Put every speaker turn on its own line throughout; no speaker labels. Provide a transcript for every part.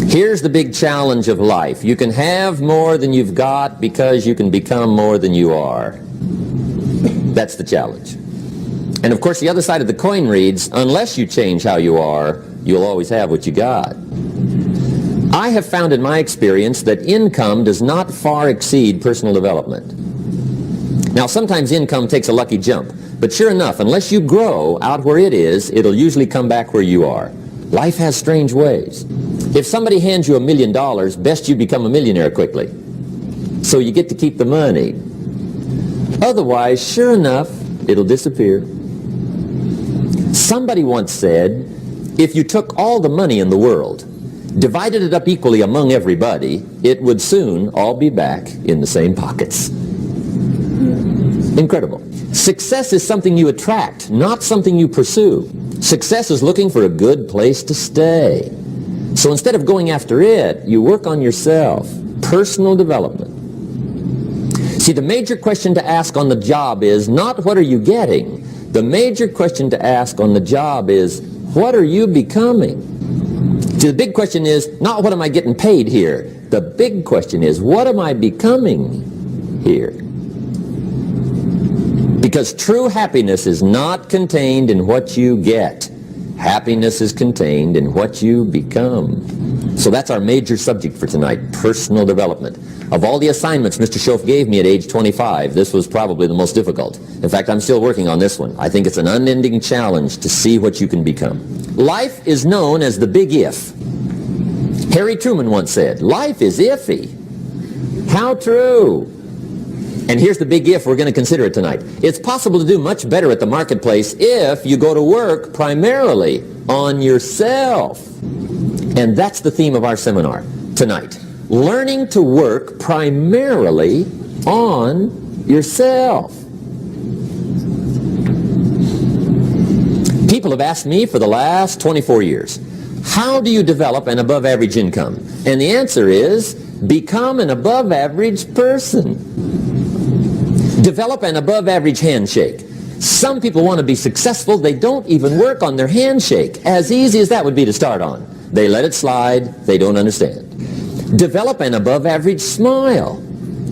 Here's the big challenge of life. You can have more than you've got because you can become more than you are. That's the challenge. And of course, the other side of the coin reads, unless you change how you are, you'll always have what you got. I have found in my experience that income does not far exceed personal development. Now, sometimes income takes a lucky jump, but sure enough, unless you grow out where it is, it'll usually come back where you are. Life has strange ways. If somebody hands you $1 million, best you become a millionaire quickly, so you get to keep the money. Otherwise, sure enough, it'll disappear. Somebody once said, if you took all the money in the world, divided it up equally among everybody, it would soon all be back in the same pockets. Incredible. Success is something you attract, not something you pursue. Success is looking for a good place to stay. So instead of going after it, you work on yourself. Personal development. See, the major question to ask on the job is not what are you getting. The major question to ask on the job is what are you becoming? See, the big question is not what am I getting paid here. The big question is what am I becoming here? Because true happiness is not contained in what you get. Happiness is contained in what you become. So that's our major subject for tonight, personal development. Of all the assignments Mr. Schoaf gave me at age 25, this was probably the most difficult. In fact, I'm still working on this one. I think it's an unending challenge to see what you can become. Life is known as the big if. Harry Truman once said, life is iffy. How true. And here's the big if we're going to consider it tonight. It's possible to do much better at the marketplace if you go to work primarily on yourself. And that's the theme of our seminar tonight. Learning to work primarily on yourself. People have asked me for the last 24 years, how do you develop an above average income? And the answer is, become an above average person. Develop an above average handshake. Some people want to be successful. They don't even work on their handshake. As easy as that would be to start on. They let it slide. They don't understand. Develop an above average smile.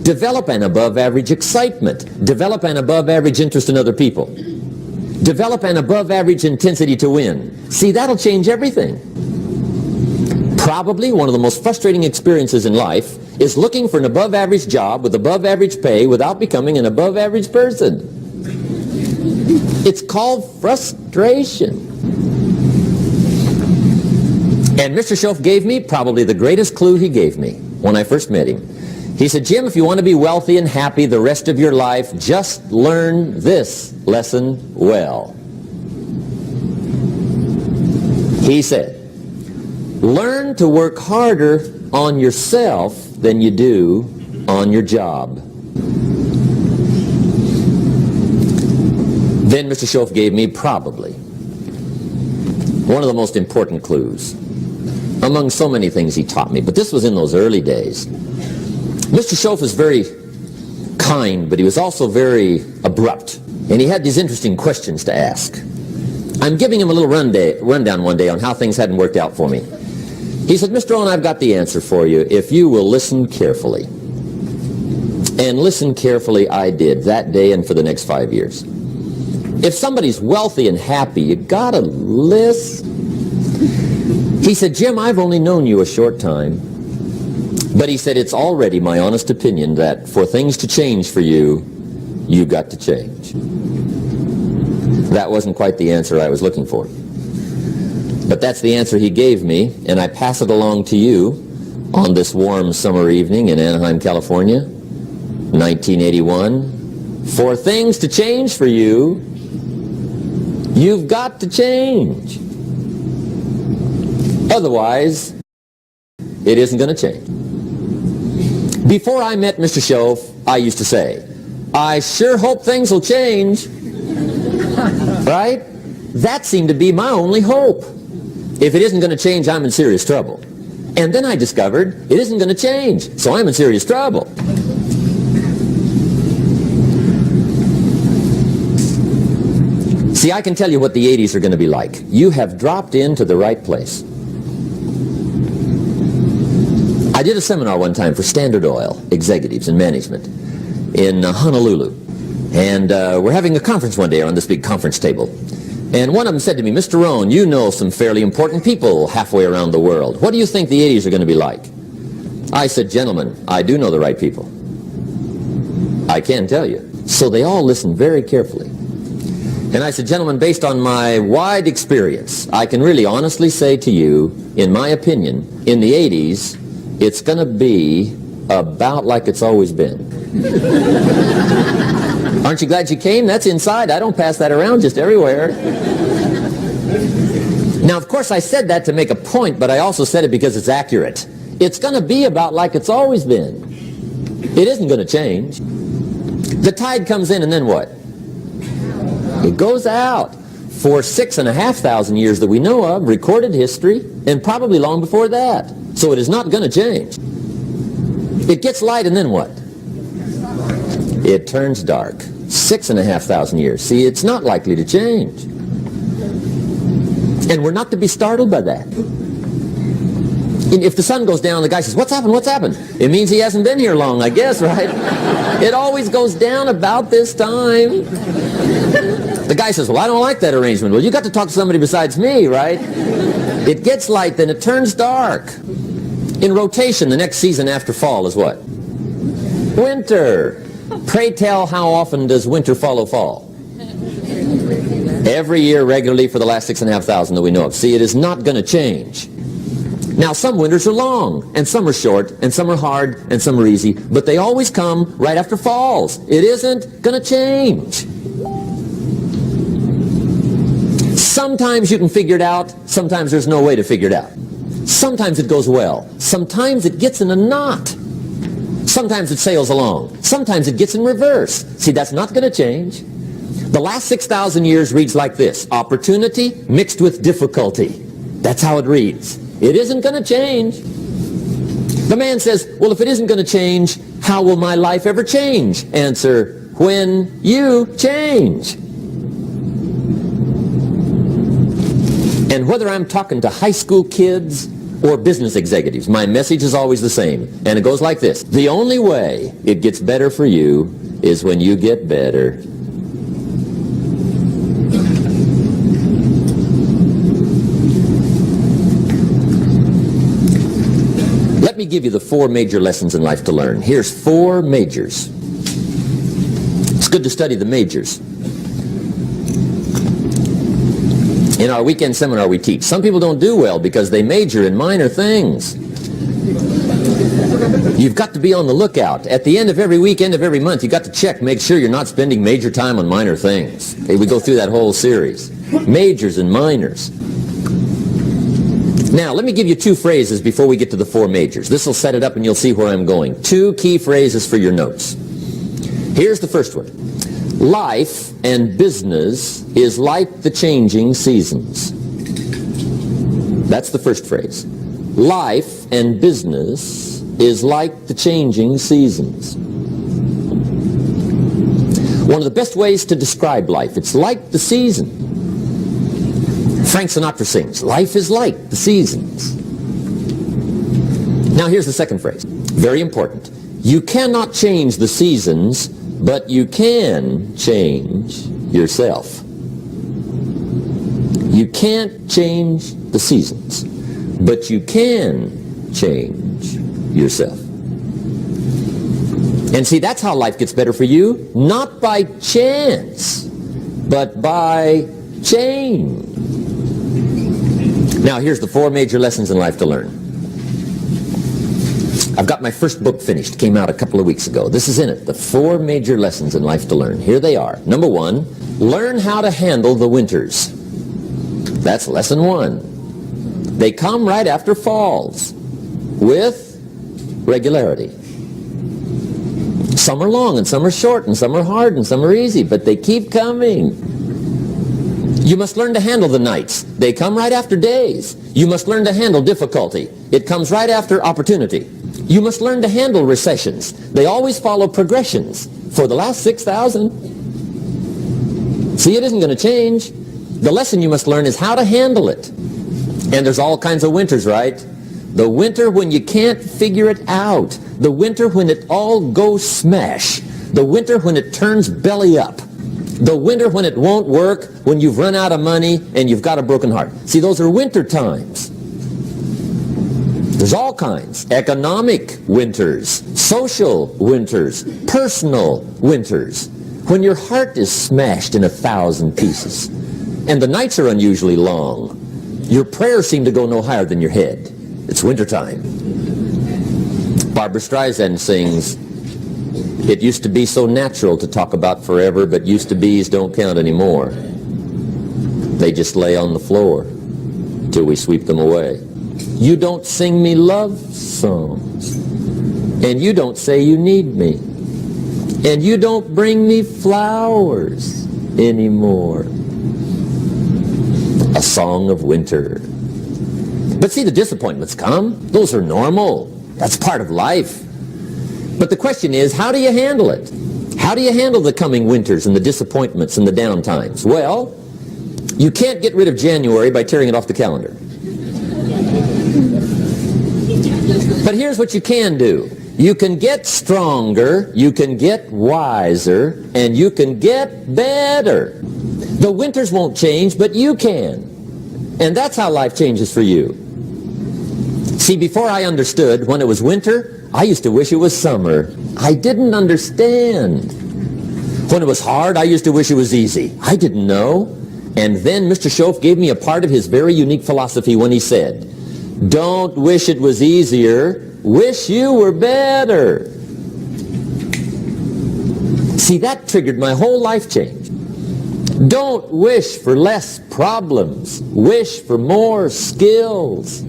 Develop an above average excitement. Develop an above average interest in other people. Develop an above average intensity to win. See, that'll change everything. Probably one of the most frustrating experiences in life is looking for an above average job with above average pay without becoming an above average person. It's called frustration. And Mr. Schoaf gave me probably the greatest clue he gave me when I first met him. He said, Jim, if you want to be wealthy and happy the rest of your life, just learn this lesson well. He said, learn to work harder on yourself than you do on your job. Then Mr. Schoaf gave me probably one of the most important clues among so many things he taught me, but this was in those early days. Mr. Schoaf was very kind, but he was also very abrupt, and he had these interesting questions to ask. I'm giving him a little rundown one day on how things hadn't worked out for me. He said, Mr. Rohn, I've got the answer for you if you will listen carefully. And listen carefully I did that day and for the next 5 years. If somebody's wealthy and happy, you gotta listen. He said, Jim, I've only known you a short time. But he said, it's already my honest opinion that for things to change for you, you got to change. That wasn't quite the answer I was looking for. But that's the answer he gave me, and I pass it along to you on this warm summer evening in Anaheim, California, 1981. For things to change for you, you've got to change. Otherwise, it isn't going to change. Before I met Mr. Schoaf, I used to say, I sure hope things will change. Right? That seemed to be my only hope. If it isn't going to change, I'm in serious trouble. And then I discovered it isn't going to change, so I'm in serious trouble. See, I can tell you what the 80s are going to be like. You have dropped into the right place. I did a seminar one time for Standard Oil executives and management in Honolulu. And we're having a conference one day on this big conference table. And one of them said to me, "Mr. Rohn, you know some fairly important people halfway around the world. What do you think the 80s are going to be like?" I said, "Gentlemen, I do know the right people. I can tell you." So they all listened very carefully. And I said, "Gentlemen, based on my wide experience, I can really honestly say to you, in my opinion, in the 80s, it's going to be about like it's always been." Aren't you glad you came? That's inside. I don't pass that around just everywhere. Now, of course, I said that to make a point, but I also said it because it's accurate. It's going to be about like it's always been. It isn't going to change. The tide comes in, and then what? It goes out. For 6,500 years that we know of, recorded history, and probably long before that. So it is not going to change. It gets light, and then what? It turns dark. 6,500 years. See, it's not likely to change. And we're not to be startled by that. If the sun goes down, the guy says, "What's happened? What's happened?" It means he hasn't been here long, I guess, right? It always goes down about this time. The guy says, "Well, I don't like that arrangement." Well, you got to talk to somebody besides me, right? It gets light, then it turns dark. In rotation, the next season after fall is what? Winter. Pray tell, how often does winter follow fall? Every year regularly for the last 6,500 that we know of. See, it is not going to change. Now, some winters are long, and some are short, and some are hard, and some are easy, but they always come right after falls. It isn't going to change. Sometimes you can figure it out. Sometimes there's no way to figure it out. Sometimes it goes well. Sometimes it gets in a knot. Sometimes it sails along. Sometimes it gets in reverse. See, that's not going to change. The last 6,000 years reads like this: opportunity mixed with difficulty. That's how it reads. It isn't going to change. The man says, "Well, if it isn't going to change, how will my life ever change?" Answer, when you change. And whether I'm talking to high school kids or business executives, my message is always the same. And it goes like this: the only way it gets better for you is when you get better. Let me give you the 4 major lessons in life to learn. Here's 4 majors. It's good to study the majors. In our weekend seminar we teach, some people don't do well because they major in minor things. You've got to be on the lookout. At the end of every week, end of every month, you've got to check, make sure you're not spending major time on minor things. Okay, we go through that whole series. Majors and minors. Now, let me give you 2 phrases before we get to the 4 majors. This will set it up and you'll see where I'm going. 2 key phrases for your notes. Here's the first one. Life and business is like the changing seasons. That's the first phrase. Life and business is like the changing seasons. One of the best ways to describe life, it's like the season. Frank Sinatra sings, "Life is like the seasons." Now here's the second phrase. Very important. You cannot change the seasons, but you can change yourself. You can't change the seasons, but you can change yourself. And see, that's how life gets better for you, not by chance, but by change. Now, here's the 4 major lessons in life to learn. I've got my first book finished. Came out a couple of weeks ago. This is in it. The 4 major lessons in life to learn. Here they are. Number 1, learn how to handle the winters. That's lesson 1. They come right after falls with regularity. Some are long and some are short and some are hard and some are easy, but they keep coming. You must learn to handle the nights. They come right after days. You must learn to handle difficulty. It comes right after opportunity. You must learn to handle recessions. They always follow progressions. For the last 6,000. See, it isn't going to change. The lesson you must learn is how to handle it. And there's all kinds of winters, right? The winter when you can't figure it out. The winter when it all goes smash. The winter when it turns belly up. The winter when it won't work, when you've run out of money and you've got a broken heart. See, those are winter times. There's all kinds. Economic winters, social winters, personal winters. When your heart is smashed in 1,000 pieces and the nights are unusually long, your prayers seem to go no higher than your head. It's wintertime. Barbra Streisand sings, "It used to be so natural to talk about forever, but used to be's don't count anymore. They just lay on the floor till we sweep them away. You don't sing me love songs, and you don't say you need me, and you don't bring me flowers anymore." A song of winter. But see, the disappointments come. Those are normal. That's part of life. But the question is, how do you handle it? How do you handle the coming winters and the disappointments and the downtimes? Well, you can't get rid of January by tearing it off the calendar. But here's what you can do. You can get stronger, you can get wiser, and you can get better. The winters won't change, but you can. And that's how life changes for you. See, before I understood when it was winter, I used to wish it was summer. I didn't understand. When it was hard, I used to wish it was easy. I didn't know. And then Mr. Schoaf gave me a part of his very unique philosophy when he said, "Don't wish it was easier, wish you were better." See, that triggered my whole life change. Don't wish for less problems. Wish for more skills.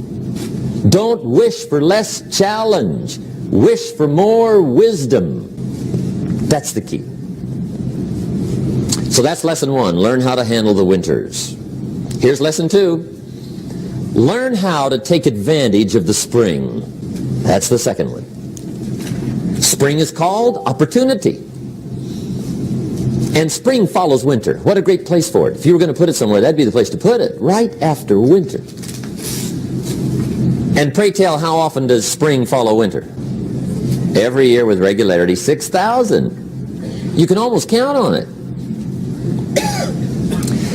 Don't wish for less challenge. Wish for more wisdom. That's the key. So that's lesson 1. Learn how to handle the winters. Here's lesson 2. Learn how to take advantage of the spring. That's the second one. Spring is called opportunity. And spring follows winter. What a great place for it. If you were going to put it somewhere, that'd be the place to put it, right after winter. And pray tell, how often does spring follow winter? Every year with regularity, 6,000. You can almost count on it.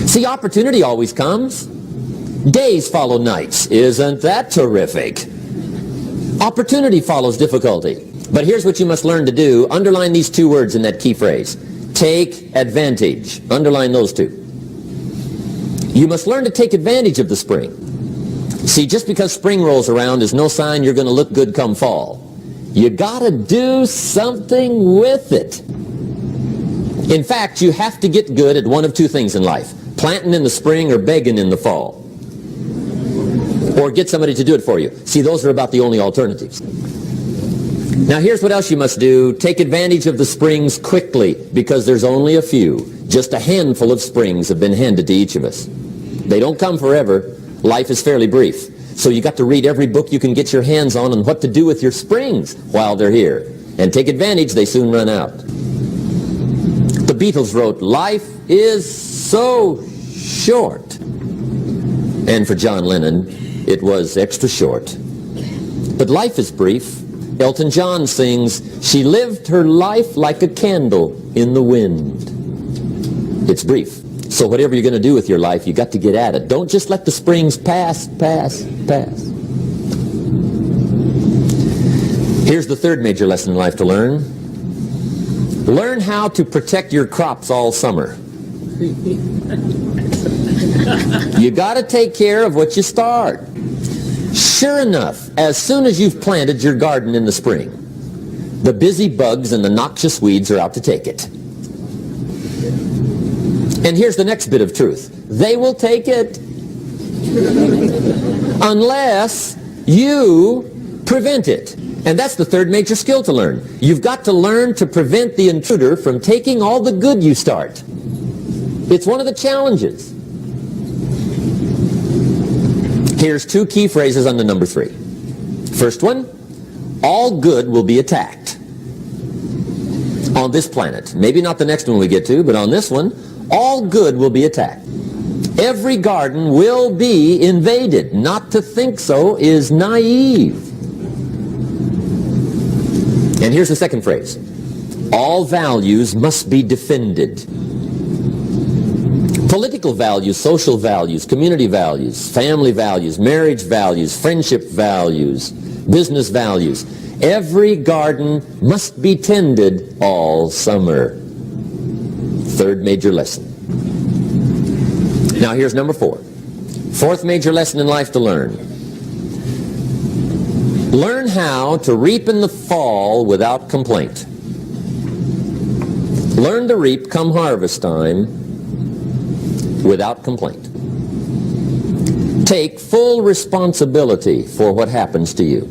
See, opportunity always comes. Days follow nights. Isn't that terrific? Opportunity follows difficulty. But here's what you must learn to do. Underline these 2 words in that key phrase. Take advantage. Underline those 2. You must learn to take advantage of the spring. See, just because spring rolls around is no sign you're going to look good come fall. You got to do something with it. In fact, you have to get good at one of 2 things in life. Planting in the spring or begging in the fall. Or get somebody to do it for you. See, those are about the only alternatives. Now here's what else you must do. Take advantage of the springs quickly, because there's only a few. Just a handful of springs have been handed to each of us. They don't come forever. Life is fairly brief. So you got to read every book you can get your hands on what to do with your springs while they're here. And take advantage, they soon run out. The Beatles wrote, "Life is so short." And for John Lennon, it was extra short. But life is brief. Elton John sings, "She lived her life like a candle in the wind." It's brief. So whatever you're going to do with your life, you got to get at it. Don't just let the springs pass. Here's the third major lesson in life to learn. Learn how to protect your crops all summer. You got to take care of what you start. Sure enough, as soon as you've planted your garden in the spring, the busy bugs and the noxious weeds are out to take it. And here's the next bit of truth. They will take it unless you prevent it. And that's the third major skill to learn. You've got to learn to prevent the intruder from taking all the good you start. It's one of the challenges. Here's 2 key phrases on the number 3. First one, all good will be attacked. On this planet. Maybe not the next one we get to, but on this one, all good will be attacked. Every garden will be invaded. Not to think so is naive. And here's the second phrase. All values must be defended. Political values, social values, community values, family values, marriage values, friendship values, business values. Every garden must be tended all summer. Third major lesson. Now here's number 4. Fourth major lesson in life to learn. Learn how to reap in the fall without complaint. Learn to reap come harvest time without complaint. Take full responsibility for what happens to you.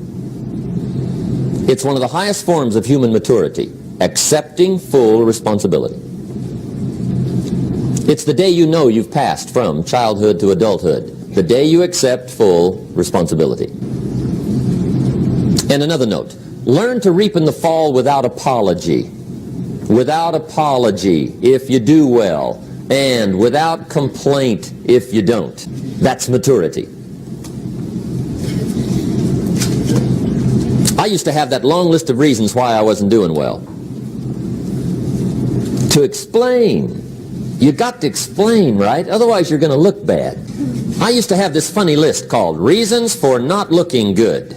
It's one of the highest forms of human maturity, accepting full responsibility. It's the day you know you've passed from childhood to adulthood, the day you accept full responsibility. And another note, learn to reap in the fall without apology. Without apology if you do well, and without complaint if you don't. That's maturity. I used to have that long list of reasons why I wasn't doing well. To explain. You got to explain, right? Otherwise you're going to look bad. I used to have this funny list called Reasons for Not Looking Good.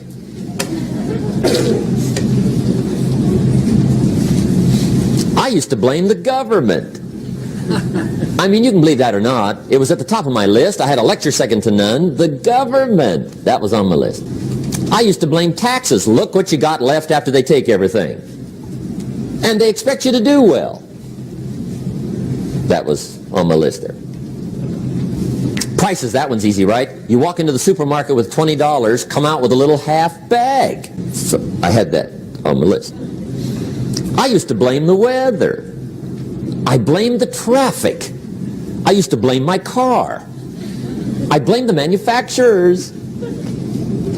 I used to blame the government. I mean, you can believe that or not. It was at the top of my list. I had a lecture second to none. The government. That was on my list. I used to blame taxes. Look what you got left after they take everything. And they expect you to do well. That was on my list there. Prices, that one's easy, right? You walk into the supermarket with $20, come out with a little half bag. So I had that on my list. I used to blame the weather. I blamed the traffic. I used to blame my car. I blamed the manufacturers.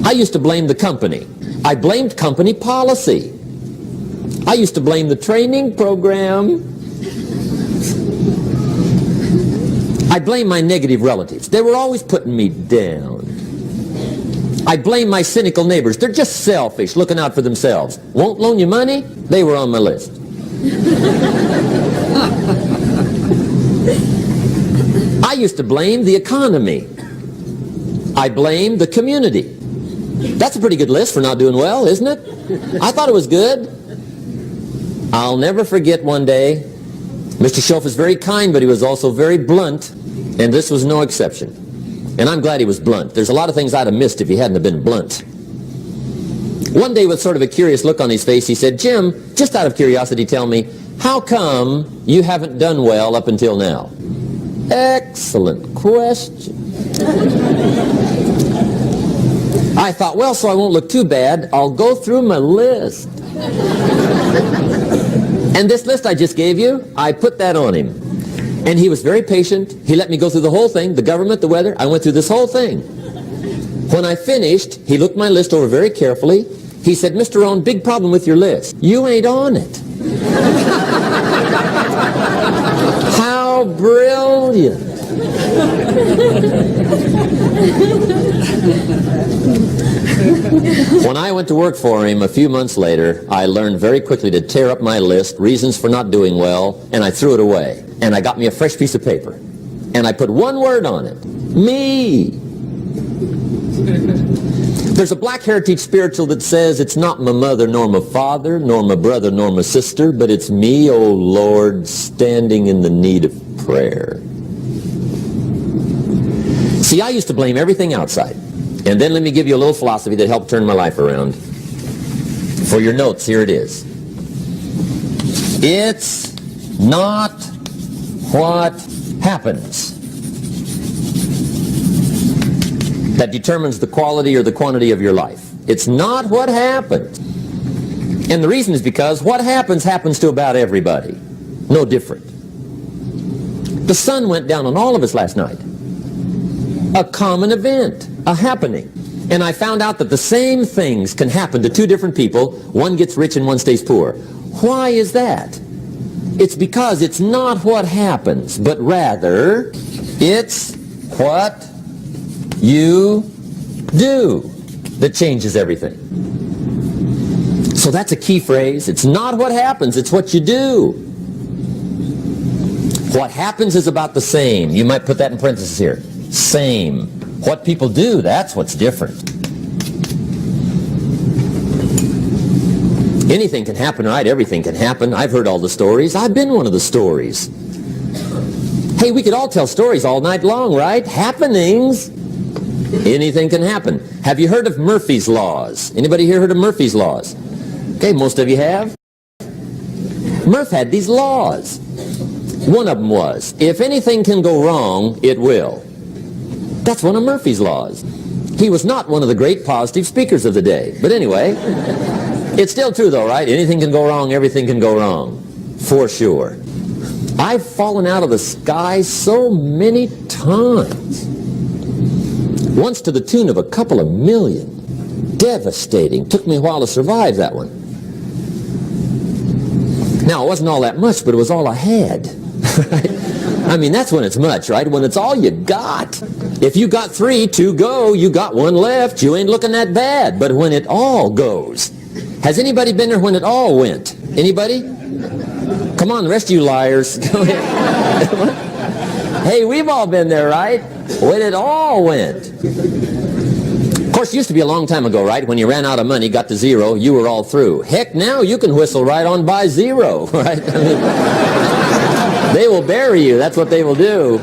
I used to blame the company. I blamed company policy. I used to blame the training program. I blame my negative relatives. They were always putting me down. I blame my cynical neighbors. They're just selfish, looking out for themselves. Won't loan you money? They were on my list. I used to blame the economy. I blamed the community. That's a pretty good list for not doing well, isn't it? I thought it was good. I'll never forget one day, Mr. Schoaf was very kind, but he was also very blunt, and this was no exception. And I'm glad he was blunt. There's a lot of things I'd have missed if he hadn't have been blunt. One day, with sort of a curious look on his face, he said, Jim, just out of curiosity, tell me, how come you haven't done well up until now? Excellent question. I thought, well, so I won't look too bad, I'll go through my list. And this list I just gave you, I put that on him. And he was very patient. He let me go through the whole thing, the government, the weather. I went through this whole thing. When I finished, he looked my list over very carefully. He said, Mr. Rohn, big problem with your list. You ain't on it. How brilliant. When I went to work for him a few months later, I learned very quickly to tear up my list, reasons for not doing well, and I threw it away. And I got me a fresh piece of paper. And I put one word on it. Me. There's a Black Heritage spiritual that says, it's not my mother nor my father, nor my brother nor my sister, but it's me, oh Lord, standing in the need of prayer. See, I used to blame everything outside. And then let me give you a little philosophy that helped turn my life around. For your notes, here it is. It's not what happens that determines the quality or the quantity of your life. It's not what happens. And the reason is because what happens to about everybody. No different. The sun went down on all of us last night. A common event, a happening. And I found out that the same things can happen to two different people. One gets rich and one stays poor. Why is that? It's because it's not what happens, but rather it's what you do that changes everything. So that's a key phrase. It's not what happens, it's what you do. What happens is about the same. You might put that in parentheses here. Same. What people do, that's what's different. Anything can happen, right? Everything can happen. I've heard all the stories. I've been one of the stories. Hey, we could all tell stories all night long, right? Happenings. Anything can happen. Have you heard of Murphy's Laws? Anybody here heard of Murphy's Laws? Okay, most of you have. Murph had these laws. One of them was, if anything can go wrong, it will. That's one of Murphy's Laws. He was not one of the great positive speakers of the day. But anyway, it's still true though, right? Anything can go wrong, everything can go wrong. For sure. I've fallen out of the sky so many times. Once to the tune of a couple of million. Devastating. Took me a while to survive that one. Now, it wasn't all that much, but it was all I had. I mean, that's when it's much, right? When it's all you got. If you got 3, 2 go, you got 1 left, you ain't looking that bad. But when it all goes. Has anybody been there when it all went? Anybody? Come on, the rest of you liars. Go ahead. Hey, we've all been there, right? When it all went. Of course, it used to be a long time ago, right? When you ran out of money, got to 0, you were all through. Heck, now you can whistle right on by 0, right? I mean, they will bury you. That's what they will do.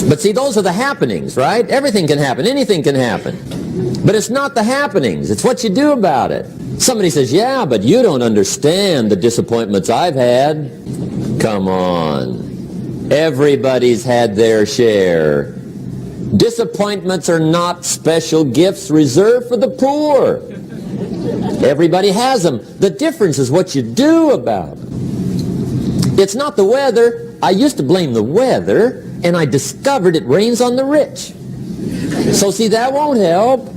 But see, those are the happenings, right? Everything can happen. Anything can happen. But it's not the happenings. It's what you do about it. Somebody says, yeah, but you don't understand the disappointments I've had. Come on. Everybody's had their share. Disappointments are not special gifts reserved for the poor. Everybody has them. The difference is what you do about them. It's not the weather. I used to blame the weather, and I discovered it rains on the rich. So see, that won't help.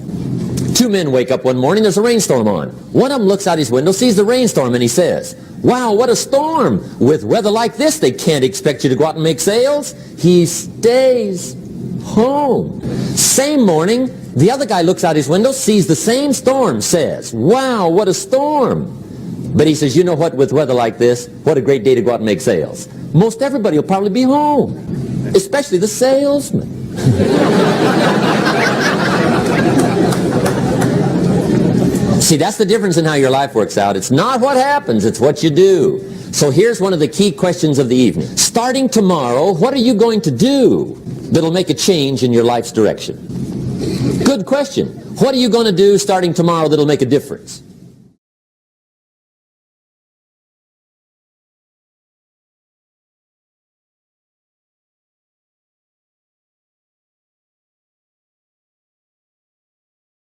2 men wake up one morning, there's a rainstorm on. One of them looks out his window, sees the rainstorm, and he says, wow, what a storm. With weather like this, they can't expect you to go out and make sales. He stays home. Same morning, the other guy looks out his window, sees the same storm, says, wow, what a storm. But he says, you know what, with weather like this, what a great day to go out and make sales. Most everybody will probably be home, especially the salesman. See, that's the difference in how your life works out. It's not what happens, it's what you do. So here's one of the key questions of the evening. Starting tomorrow, what are you going to do that'll make a change in your life's direction? Good question. What are you going to do starting tomorrow that'll make a difference?